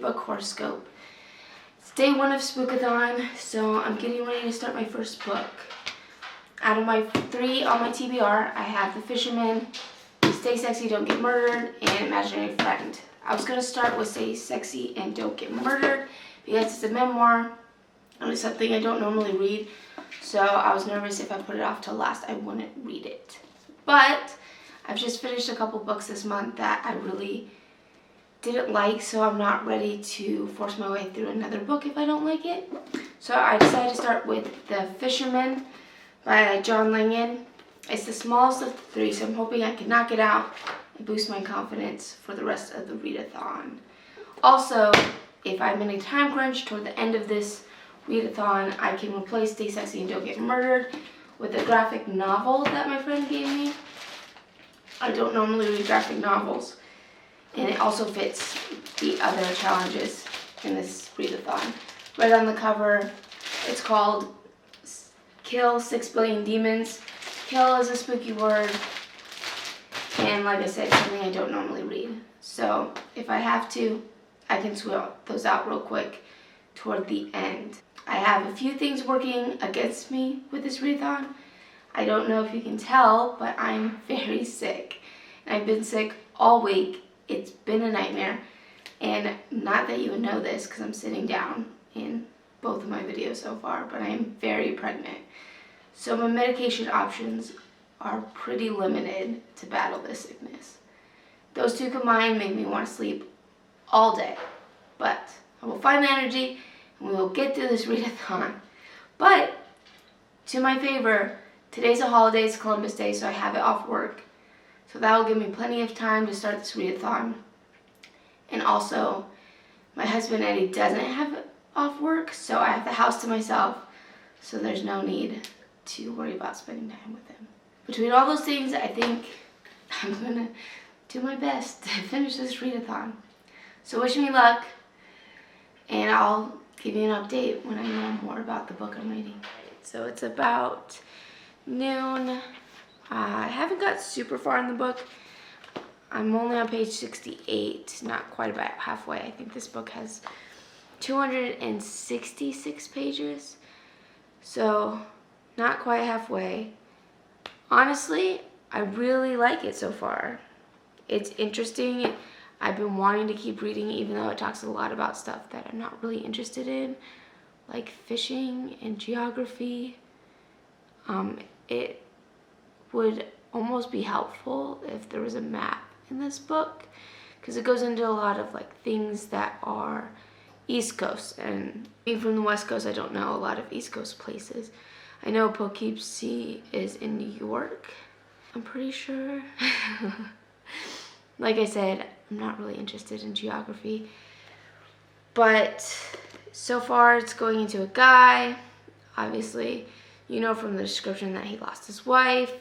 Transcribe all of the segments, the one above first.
book horoscope. It's day 1 of Spookathon, so I'm getting ready to start my first book. Out of my 3 on my TBR, I have The Fisherman, Stay Sexy, Don't Get Murdered, and Imaginary Friend. I was going to start with Stay Sexy and Don't Get Murdered because it's a memoir and it's something I don't normally read, so I was nervous if I put it off till last I wouldn't read it. But I've just finished a couple books this month that I really didn't like, so I'm not ready to force my way through another book if I don't like it. So I decided to start with The Fisherman by John Langan. It's the smallest of the 3, so I'm hoping I can knock it out and boost my confidence for the rest of the readathon. Also, if I'm in a time crunch toward the end of this readathon, I can replace Stay Sexy and Don't Get Murdered with a graphic novel that my friend gave me. I don't normally read graphic novels, and it also fits the other challenges in this readathon. Right on the cover, it's called Kill 6 Billion Demons. Kill is a spooky word, and like I said, it's something I don't normally read. So if I have to, I can swap those out real quick toward the end. I have a few things working against me with this readathon. I don't know if you can tell, but I'm very sick. And I've been sick all week. It's been a nightmare. And not that you would know this because I'm sitting down in both of my videos so far, but I am very pregnant. So my medication options are pretty limited to battle this sickness. Those two combined make me want to sleep all day. But I will find the energy and we will get through this readathon. But to my favor, today's a holiday, it's Columbus Day, so I have it off work. So that will give me plenty of time to start this readathon. And also, my husband Eddie doesn't have off work, so I have the house to myself, so there's no need to worry about spending time with him. Between all those things, I think I'm gonna do my best to finish this readathon. So wish me luck, and I'll give you an update when I know more about the book I'm reading. So it's about noon. I haven't got super far in the book. I'm only on page 68, not quite about halfway. I think this book has 266 pages, so not quite halfway. Honestly, I really like it so far. It's interesting. I've been wanting to keep reading even though it talks a lot about stuff that I'm not really interested in, like fishing and geography. It would almost be helpful if there was a map in this book, because it goes into a lot of like things that are East Coast, and being from the West Coast, I don't know a lot of East Coast places. I know Poughkeepsie is in New York, I'm pretty sure. Like I said, I'm not really interested in geography, but so far it's going into a guy. Obviously, you know from the description that he lost his wife.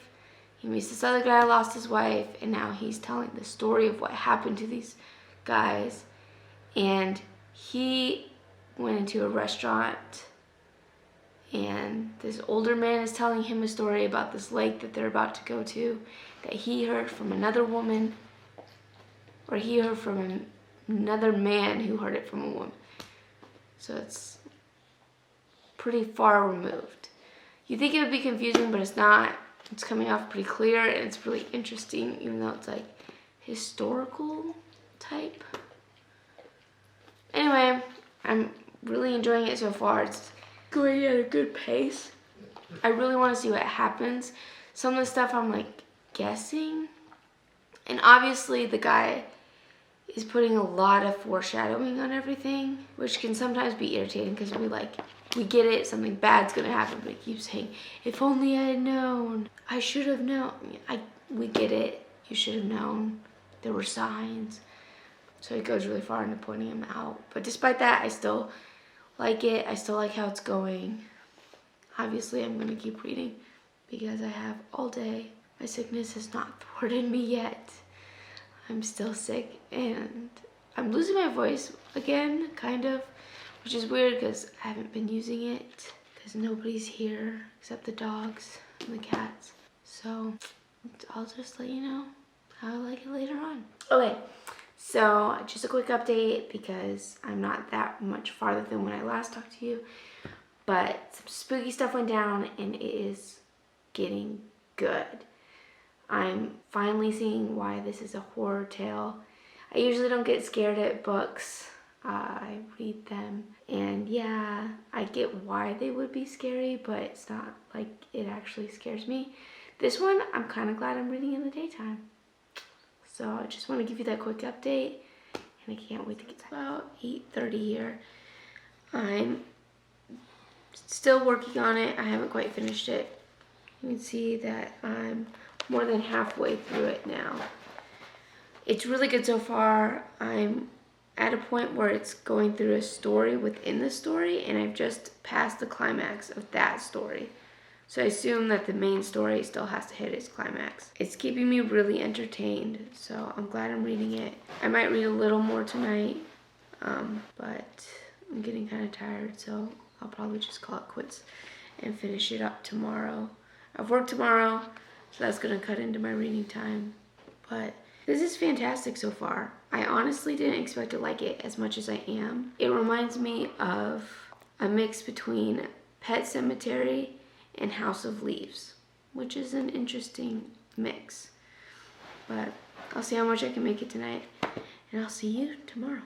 He meets this other guy who lost his wife, and now he's telling the story of what happened to these guys. And he went into a restaurant, and this older man is telling him a story about this lake that they're about to go to that he heard from another woman, or he heard from another man who heard it from a woman. So it's pretty far removed. You think it would be confusing, but it's not. It's coming off pretty clear, and it's really interesting, even though it's like historical type. Anyway, I'm really enjoying it so far. It's going at a good pace. I really want to see what happens. Some of the stuff I'm like guessing, and obviously the guy is putting a lot of foreshadowing on everything, which can sometimes be irritating because we get it, something bad's gonna happen, but it keeps saying, if only I had known, I should have known. We get it, you should have known, there were signs. So it goes really far into pointing them out. But despite that, I still like it, I still like how it's going. Obviously, I'm gonna keep reading because I have all day. My sickness has not thwarted me yet. I'm still sick, and I'm losing my voice again, kind of, which is weird because I haven't been using it because nobody's here except the dogs and the cats. So I'll just let you know how I like it later on. Okay, So just a quick update because I'm not that much farther than when I last talked to you. But some spooky stuff went down and it is getting good. I'm finally seeing why this is a horror tale. I usually don't get scared at books. I read them and yeah, I get why they would be scary, but it's not like it actually scares me. This one, I'm kind of glad I'm reading in the daytime. So I just want to give you that quick update and I can't wait to get about 8:30 here. I'm still working on it. I haven't quite finished it. You can see that I'm more than halfway through it now. It's really good so far. I'm at a point where it's going through a story within the story and I've just passed the climax of that story. So I assume that the main story still has to hit its climax. It's keeping me really entertained, so I'm glad I'm reading it. I might read a little more tonight, but I'm getting kind of tired, so I'll probably just call it quits and finish it up tomorrow. I've worked tomorrow, so that's gonna cut into my reading time. But this is fantastic so far. I honestly didn't expect to like it as much as I am. It reminds me of a mix between Pet Sematary and House of Leaves, which is an interesting mix. But I'll see how much I can make it tonight, and I'll see you tomorrow.